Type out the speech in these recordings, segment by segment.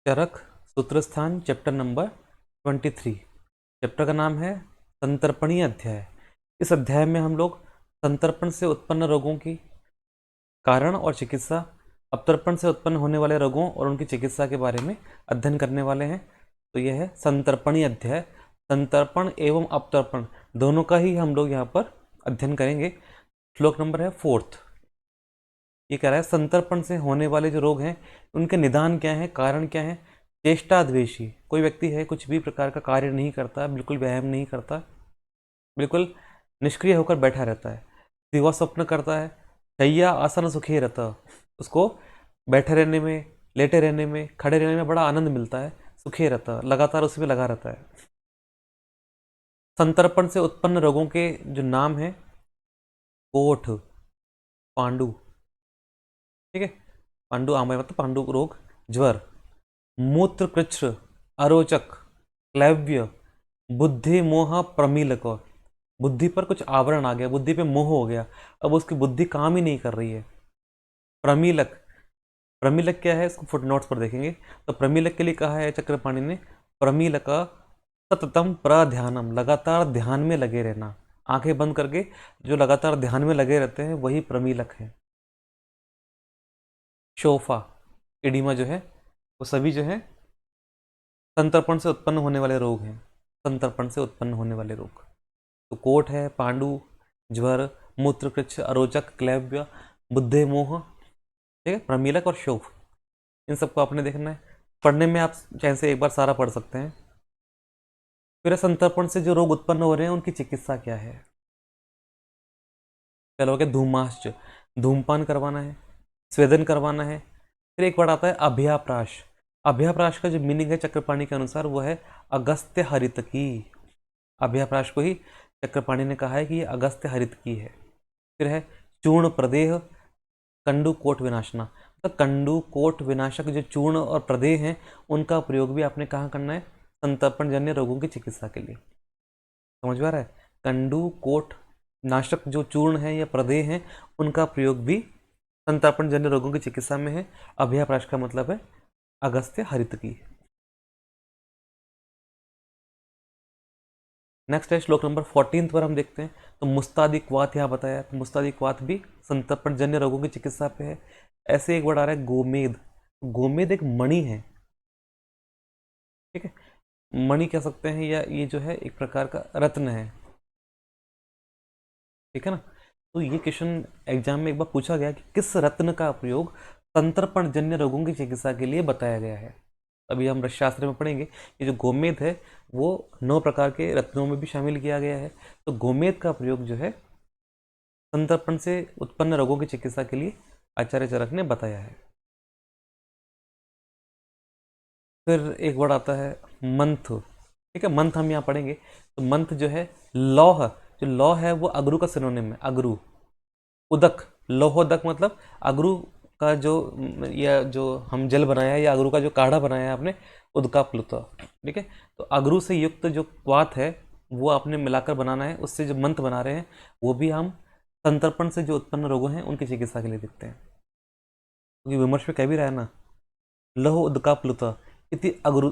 चरक Sutrasthana chapter number 23। Chapter का नाम है संतर्पणीय अध्याय। इस अध्याय में हम लोग संतर्पण से उत्पन्न रोगों की कारण और चिकित्सा, अपतर्पण से उत्पन्न होने वाले रोगों और उनकी चिकित्सा के बारे में अध्ययन करने वाले हैं। तो यह है संतर्पणीय अध्याय। संतर्पण एवं अपतर्पण दोनों का ही हम लोग यहाँ पर अध्ययन करेंगे। श्लोक नंबर है 4। ये कह रहा है संतर्पण से होने वाले जो रोग हैं उनके निदान क्या है, कारण क्या है। चेष्टाद्वेषी कोई व्यक्ति है, कुछ भी प्रकार का कार्य नहीं करता, बिल्कुल व्यायाम नहीं करता, बिल्कुल निष्क्रिय होकर बैठा रहता है, दिवा स्वप्न करता है, शय्या आसन सुखी रहता, उसको बैठे रहने में, लेटे रहने में, खड़े रहने में बड़ा आनंद मिलता है, सुखी रहता, लगातार उसमें लगा रहता है। संतर्पण से उत्पन्न रोगों के जो नाम है, कोठ, पांडु, ठीक है, पांडु आमय मतलब पांडु रोग, ज्वर, मूत्र कृच्छ, अरोचक, क्लैव्य, बुद्धि मोह प्रमीलक। बुद्धि पर कुछ आवरण आ गया, बुद्धि पे मोह हो गया, अब उसकी बुद्धि काम ही नहीं कर रही है। प्रमीलक, प्रमीलक क्या है इसको फुटनोट्स पर देखेंगे। तो प्रमीलक के लिए कहा है चक्रपाणि ने, प्रमीलक सततम प्रध्यानम, लगातार ध्यान में लगे रहना, आंखें बंद करके जो लगातार ध्यान में लगे रहते हैं वही प्रमीलक है। शोफा, एडिमा जो है, वो सभी जो है संतर्पण से उत्पन्न होने वाले रोग हैं। संतर्पण से उत्पन्न होने वाले रोग तो कोट है, पांडु, ज्वर, मूत्रकृच्छ, अरोचक, क्लैव्य, बुद्धि मोह, ठीक है, प्रमीलक और शोफ। इन सबको आपने देखना है। पढ़ने में आप चाहे से एक बार सारा पढ़ सकते हैं। फिर संतर्पण से जो रोग उत्पन्न हो रहे हैं उनकी चिकित्सा क्या है। चलो हो गया धूमाश्च, धूमपान करवाना है, स्वेदन करवाना है। फिर एक वर्ड आता है अभ्याप्राश। अभ्याप्राश का जो मीनिंग है चक्रपाणि के अनुसार वो है अगस्त्य हरित की। अभ्याप्राश को ही चक्रपाणि ने कहा है कि ये अगस्त्य हरित की है। फिर है चूर्ण प्रदेह, कंडु कोट विनाशना। तो कंडु कोट विनाशक जो चूर्ण और प्रदेह हैं उनका प्रयोग भी आपने कहाँ करना है, संतर्पण जन्य रोगों की चिकित्सा के लिए। समझ में आ रहा है। कंडु कोट नाशक जो चूर्ण है या प्रदेह हैं उनका प्रयोग भी संतर्पण जन्य रोगों की चिकित्सा में है। अभ्याप्राश का मतलब है अगस्त्य हरित की। नेक्स्ट है श्लोक नंबर 14 पर हम देखते हैं। तो मुस्तादिक वात यहाँ बताया, तो मुस्तादिक वात भी संतर्पण जन्य रोगों की चिकित्सा पे है। ऐसे एक वर्ड आ रहा है गोमेद। गोमेद एक मणि है, ठीक है, मणि कह सकते हैं, या ये जो है एक प्रकार का रत्न है, ठीक है ना। तो ये क्वेश्चन एग्जाम में एक बार पूछा गया कि किस रत्न का प्रयोग संतर्पण जन्य रोगों की चिकित्सा के लिए बताया गया है। अभी हम शास्त्र में पढ़ेंगे कि जो गोमेद है वो 9 प्रकार के रत्नों में भी शामिल किया गया है। तो गोमेद का प्रयोग जो है संतर्पण से उत्पन्न रोगों की चिकित्सा के लिए आचार्य चरक ने बताया है। फिर एक वर्ड आता है मंथ, ठीक है, मंथ हम यहाँ पढ़ेंगे। तो मंथ जो है लौह, जो लौह है वो अगरू का सिनोनिम है, अगरू। उदक, लोहोदक मतलब अगरू का जो, या जो हम जल बनाया है या अगरू का जो काढ़ा बनाया है आपने, उदका प्लुत, ठीक है। तो अगरू से युक्त जो क्वाथ है वो आपने मिलाकर बनाना है, उससे जो मंत्र बना रहे हैं वो भी हम संतर्पण से जो उत्पन्न रोग हैं उनकी चिकित्सा के लिए देखते हैं। क्योंकि विमर्श में कह भी रहा है ना, लहो उदका प्लुत इति अगरू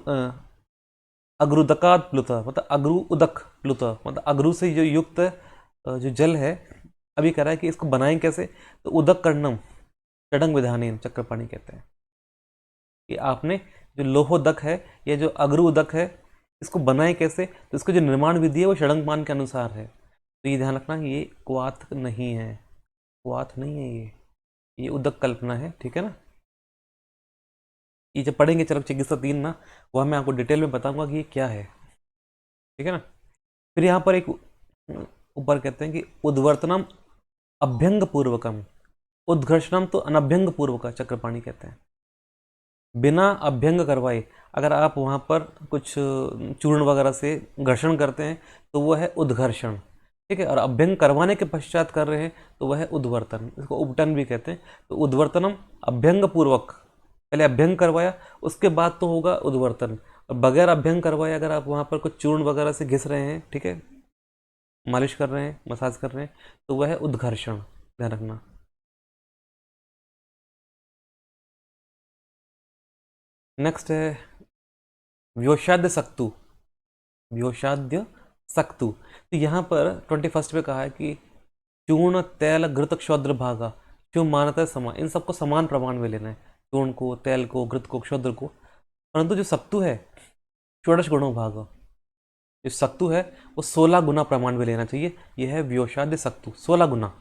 अगरुदकात प्लुत, मतलब अगरू उदक प्लुत, मतलब अगरू से जो युक्त जो जल है। अभी कह रहा है कि इसको बनाएं कैसे, तो उदक कर्णम चडंग विधानेन, चक्रपाणि कहते हैं कि आपने जो लोहोदक है या जो अगरू उदक है इसको बनाएं कैसे, तो इसको जो निर्माण विधि है वो षडंगमान के अनुसार है। तो ये ध्यान रखना, ये क्वाथ नहीं है, क्वाथ नहीं है, ये उदक कल्पना है, ठीक है ना। ये जब पढ़ेंगे चरक चिकित्सा 3 ना, वह मैं आपको डिटेल में बताऊंगा कि ये क्या है, ठीक है ना। फिर यहाँ पर एक ऊपर कहते हैं कि उद्वर्तनम अभ्यंग पूर्वकम, उद्घर्षणम तो अनभ्यंग पूर्वक, चक्रपाणि कहते हैं बिना अभ्यंग करवाए। अगर आप वहाँ पर कुछ चूर्ण वगैरह से घर्षण करते हैं तो वह है उद्घर्षण, ठीक है, और अभ्यंग करवाने के पश्चात कर रहे हैं तो वह है उद्वर्तन, इसको उपटन भी कहते हैं। तो उद्वर्तनम अभ्यंग पूर्वक, पहले अभ्यंग करवाया उसके बाद तो होगा उद्वर्तन। और बगैर अभ्यंग करवाए अगर आप वहाँ पर कुछ चूर्ण वगैरह से घिस रहे हैं, ठीक है, मालिश कर रहे हैं, मसाज कर रहे हैं, तो वह है उद्घर्षण, ध्यान रखना। नेक्स्ट है व्योषाद्य सक्तु। व्योषाद्य सक्तु, तो यहाँ पर 21 पे कहा है कि चूर्ण तैल घृत क्षौद्र भागा क्यों मानता है समान, इन सबको समान प्रमाण में लेना है, चूर्ण को, तैल को, घृत को, क्षौद्र को। परंतु जो सक्तु है षोडश गुणों भागा, जो सक्तु है वो 16 गुना प्रमाण में लेना चाहिए। यह है व्योषाद्य सक्तु, 16 गुना।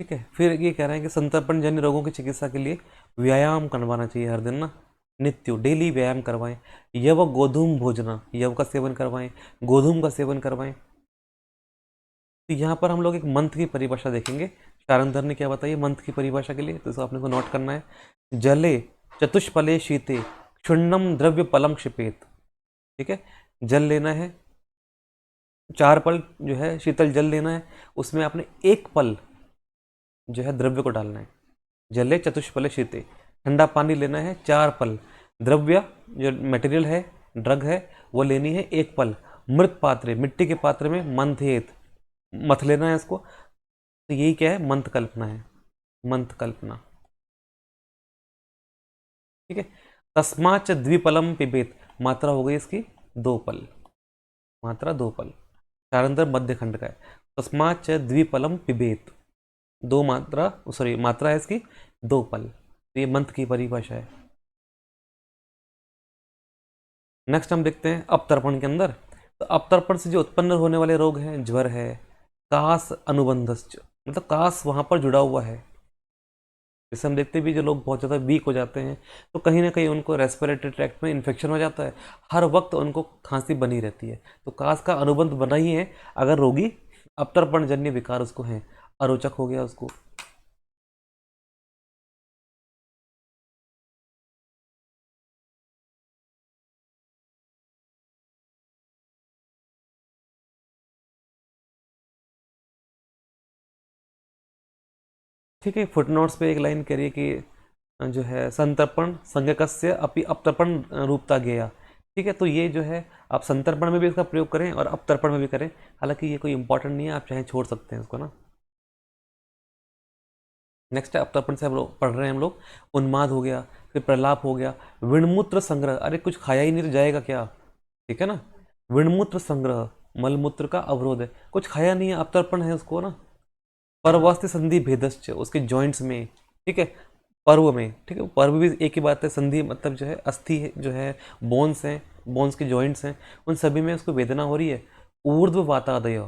ठीक है, फिर ये कह रहे हैं कि संतर्पण जन्य रोगों की चिकित्सा के लिए व्यायाम करवाना चाहिए हर दिन ना, नित्य डेली व्यायाम करवाएं। यव गोधूम भोजना, यव का सेवन करवाएं, गोधूम का सेवन करवाएं। तो यहाँ पर हम लोग एक मंत्र की परिभाषा देखेंगे, शारंधर ने क्या बताई मंत्र की परिभाषा के लिए, तो इसको आपने को नोट करना है। जले चतुष्पले शीते क्षुण्णम द्रव्य पलम क्षिपेत। ठीक है, जल लेना है, 4 पल जो है शीतल जल लेना है, उसमें आपने 1 पल जो है द्रव्य को डालना है। जले चतुष्पले शीते, ठंडा पानी लेना है 4 पल, द्रव्य जो मटेरियल है, ड्रग है, वो लेनी है 1 पल। मृत पात्र, मिट्टी के पात्र में मंथेत, मथ लेना है इसको। तो यही क्या है, मंत्र कल्पना है, मंत्र कल्पना। ठीक है, तस्माच द्विपलम पिबेत, मात्रा हो गई इसकी 2 पल, मात्रा 2 पल, शारंधर मध्य खंड का है। तस्माच द्विपलम पिबेत, 2 मात्रा, सॉरी मात्रा है इसकी 2 पल। तो ये मंत्र की परिभाषा है। नेक्स्ट हम देखते हैं अपतर्पण के अंदर। तो अपतर्पण से जो उत्पन्न होने वाले रोग हैं, ज्वर है, कास अनुबंधश्च, मतलब कास वहां पर जुड़ा हुआ है। जैसे हम देखते भी जो लोग बहुत ज़्यादा वीक हो जाते हैं, तो कहीं ना कहीं उनको रेस्पिरेटरी ट्रैक्ट में इन्फेक्शन हो जाता है, हर वक्त उनको खांसी बनी रहती है, तो कास का अनुबंध बना ही है अगर रोगी अपतर्पण जन्य विकार उसको है, अरोचक हो गया उसको। ठीक है, फुटनोट्स पे एक लाइन कह रही है कि जो है संतर्पण संज्ञकस्य अपि अपतर्पण रूपता गया। ठीक है, तो ये जो है आप संतर्पण में भी इसका प्रयोग करें और अपतर्पण में भी करें, हालांकि ये कोई इंपॉर्टेंट नहीं है, आप चाहे छोड़ सकते हैं इसको ना। नेक्स्ट है अपतर्पण से हम लोग पढ़ रहे हैं, हम लोग उन्माद हो गया, फिर प्रलाप हो गया, विणमूत्र संग्रह, अरे कुछ खाया ही नहीं तो जाएगा क्या, ठीक है ना। विणमूत्र संग्रह, मलमूत्र का अवरोध है, कुछ खाया नहीं है, अपतर्पण है उसको ना। पर्वास्ति संधि भेदश्च, उसके जॉइंट्स में, ठीक है, पर्व में, ठीक है, पर्व भी एक ही बात है, संधि मतलब जो है अस्थि जो है, बोन्स हैं, बोन्स के जॉइंट्स हैं, उन सभी में उसको वेदना हो रही है। ऊर्ध्व वातादय,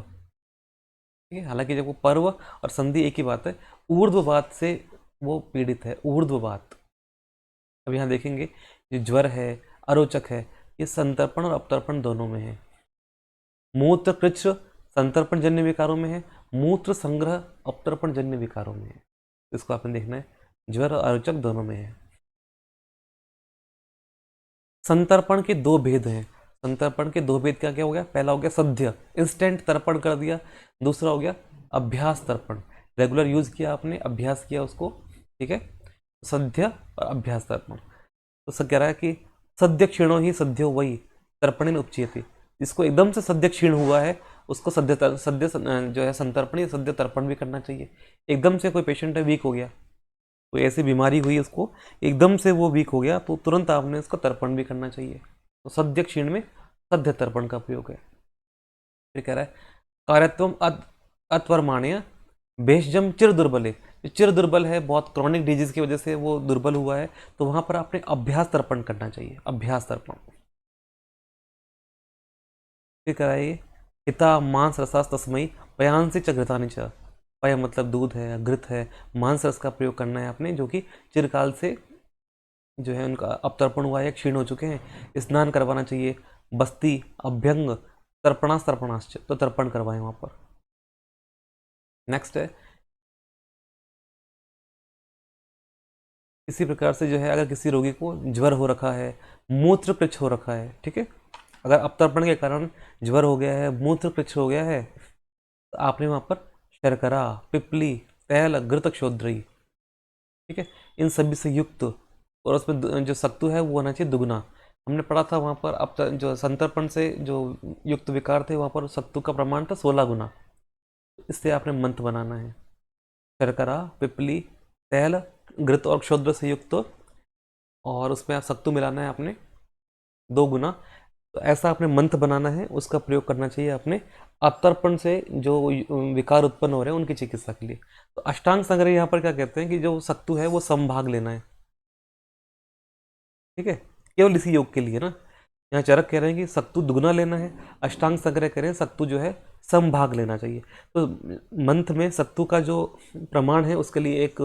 ठीक है, हालांकि जब वो पर्व और संधि एक ही बात है, ऊर्ध्ववात से वो पीड़ित है, ऊर्ध्ववात। अब यहाँ देखेंगे जो ज्वर है, अरोचक है, ये संतर्पण और अपतर्पण दोनों में है। मूत्र कृच्छ संतर्पण जन्य विकारों में है, मूत्र संग्रह अपतर्पण जन्य विकारों में है। इसको आपने देखना है, ज्वर और अरोचक दोनों में है। संतर्पण के 2 भेद हैं, संतर्पण के 2 भेद क्या क्या हो गया, पहला हो गया सद्य, इंस्टेंट तर्पण कर दिया, दूसरा हो गया अभ्यास तर्पण, रेगुलर यूज किया आपने, अभ्यास किया उसको, ठीक है, सद्य और अभ्यास तर्पण। तो सब कह रहा है कि सद्य क्षीणो ही सद्यो वही तर्पणेन उपचीयते, जिसको एकदम से सद्य क्षीण हुआ है उसको सद्य जो है संतर्पण या सद्य तर्पण भी करना चाहिए। एकदम से कोई पेशेंट है वीक हो गया, कोई ऐसी बीमारी हुई उसको, एकदम से वो वीक हो गया, तो तुरंत आपने उसको तर्पण भी करना चाहिए। तो सद्य क्षीण में सद्य तर्पण का प्रयोग है। फिर कह रहा है कार्यत्वम अत्वरमाण्य भेषजम चिर दुर्बले, चिर दुर्बल है, बहुत क्रॉनिक डिजीज की वजह से वो दुर्बल हुआ है, तो वहां पर आपने अभ्यास तर्पण करना चाहिए, अभ्यास तर्पण। फिर कराइए हिता मांस रसास तस्मई पयांसी च घृतानि च, पय मतलब दूध है, घृत है, मांस रस का प्रयोग करना है आपने, जो कि चिरकाल से जो है उनका अपतर्पण हुआ है, क्षीण हो चुके हैं, स्नान करवाना चाहिए। बस्ती अभ्यंग तर्पणाश्च, तो तर्पण करवाएं वहां पर। नेक्स्ट है इसी प्रकार से जो है अगर किसी रोगी को ज्वर हो रखा है, मूत्र पृच्छ हो रखा है, ठीक है, अगर अपतर्पण के कारण ज्वर हो गया है, मूत्र पृच्छ हो गया है, तो आपने वहां पर शर्करा, पिपली, तैल, घृत क्षोद्री, ठीक है, इन सभी से युक्त, और उसमें जो सत्तू है वो होना चाहिए दुगना। हमने पढ़ा था वहां पर, अब जो संतर्पण से जो युक्त विकार थे वहां पर सत्तू का प्रमाण था 16 गुना। इससे आपने मंत्र बनाना है। शर्करा, पिपली, तेल, घृत और क्षुद्र से युक्त, और उसमें सत्तू मिलाना है आपने 2 गुना। तो ऐसा आपने मंत्र बनाना है, उसका प्रयोग करना चाहिए आपने अतर्पण से जो विकार उत्पन्न हो रहे हैं उनकी चिकित्सा के लिए। तो अष्टांग संग्रह यहाँ पर क्या कहते हैं कि जो सत्तू है वो समभाग लेना है, ठीक है, केवल इसी योग के लिए ना। यहाँ चरक कह रहे हैं कि सत्तू दुगना लेना है, अष्टांग संग्रह कह रहे हैं सत्तू जो है समभाग लेना चाहिए। तो मंत्र में सत्तू का जो प्रमाण है उसके लिए एक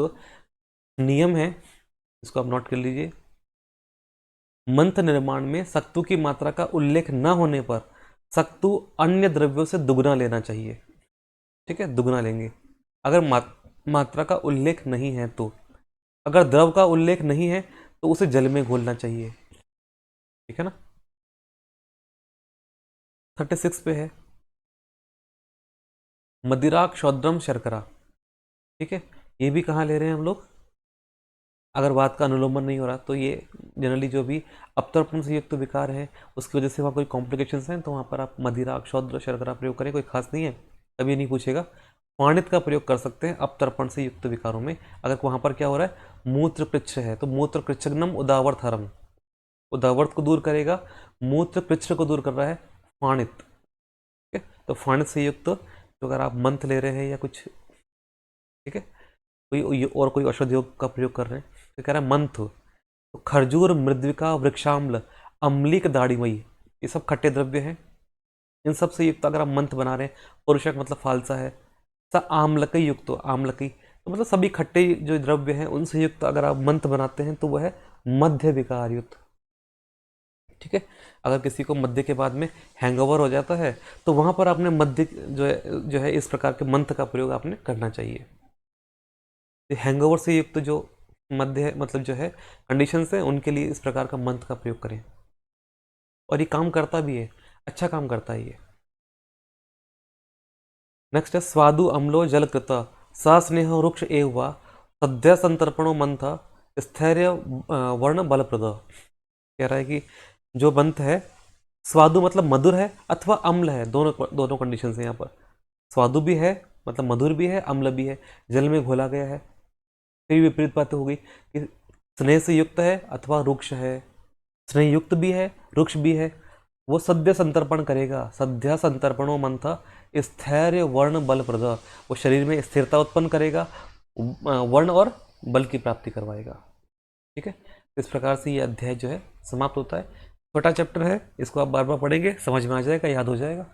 नियम है, इसको आप नोट कर लीजिए। मंत्र निर्माण में सत्तू की मात्रा का उल्लेख न होने पर सत्तू अन्य द्रव्यों से दुगना लेना चाहिए, ठीक है, दुगना लेंगे। अगर मात्रा का उल्लेख नहीं है तो, अगर द्रव का उल्लेख नहीं है तो उसे जल में घोलना चाहिए, ठीक है ना। 36 पे है मदिरा क्षौद्रम शर्करा, ठीक है। ये भी कहाँ ले रहे हैं हम लोग, अगर बात का अनुलोमन नहीं हो रहा तो ये जनरली जो भी अपतर्पण से युक्त विकार है उसकी वजह से वहाँ कोई कॉम्प्लिकेशंस हैं तो वहाँ पर आप मदिरा क्षौद्र शर्करा प्रयोग करें, कोई खास नहीं है, कभी नहीं पूछेगा। पाणित का प्रयोग कर सकते हैं अपतर्पण से युक्त विकारों में, अगर वहाँ पर क्या हो रहा है मूत्र कृच्छ है तो मूत्र कृच्छग्नम उदावर्त हरम, उदावर्त को दूर करेगा, मूत्र कृच्छ को दूर कर रहा है फाणित, ठीक है। तो फाणित से युक्त तो अगर आप मंत्र ले रहे हैं या कुछ, ठीक है, कोई और कोई औषधि योग का प्रयोग कर रहे हैं तो कह रहा है मंथ, तो खरजूर, मृद्विका, वृक्षाम्ल, अम्लिक, दाढ़ीमई, ये सब खट्टे द्रव्य हैं। इन सब से युक्त अगर आप मंत्र बना रहे हैं, पुरुषक मतलब फालसा है, स आम्लकई युक्त, तो आम्लकई तो मतलब सभी खट्टे जो द्रव्य हैं उनसे युक्त अगर आप मंत्र बनाते हैं तो वह है मध्य विकार युक्त, ठीक है। अगर किसी को मध्य के बाद में हैंगओवर हो जाता है तो वहां पर आपने मध्य जो है इस प्रकार के मंत्र का प्रयोग आपने करना चाहिए। हैंगओवर से युक्त जो मध्य मतलब जो है कंडीशंस है उनके लिए इस प्रकार का मंत्र का प्रयोग करें, और ये काम करता भी है, अच्छा काम करता है ये। नेक्स्ट है स्वादु अम्लो जलकृत सस्नेह वृक्ष एव वा सद्य संतर्पणो मंथ स्थैर्य वर्ण बलप्रद। कह रहा है कि जो मंत्र है स्वादु मतलब मधुर है अथवा अम्ल है, दोनों दोनों कंडीशन है यहाँ पर। स्वादु भी है मतलब मधुर भी है, अम्ल भी है, जल में घोला गया है। फिर विपरीत बात हो गई कि स्नेह से युक्त है अथवा रुक्ष है, स्नेह युक्त भी है रुक्ष भी है, वो सद्य संतर्पण करेगा, सद्य संतर्पणो मंथ स्थैर्य वर्ण बल प्रद, वो शरीर में स्थिरता उत्पन्न करेगा, वर्ण और बल की प्राप्ति करवाएगा, ठीक है। इस प्रकार से ये अध्याय जो है समाप्त होता है। छोटा चैप्टर है, इसको आप बार बार पढ़ेंगे समझ में आ जाएगा, याद हो जाएगा।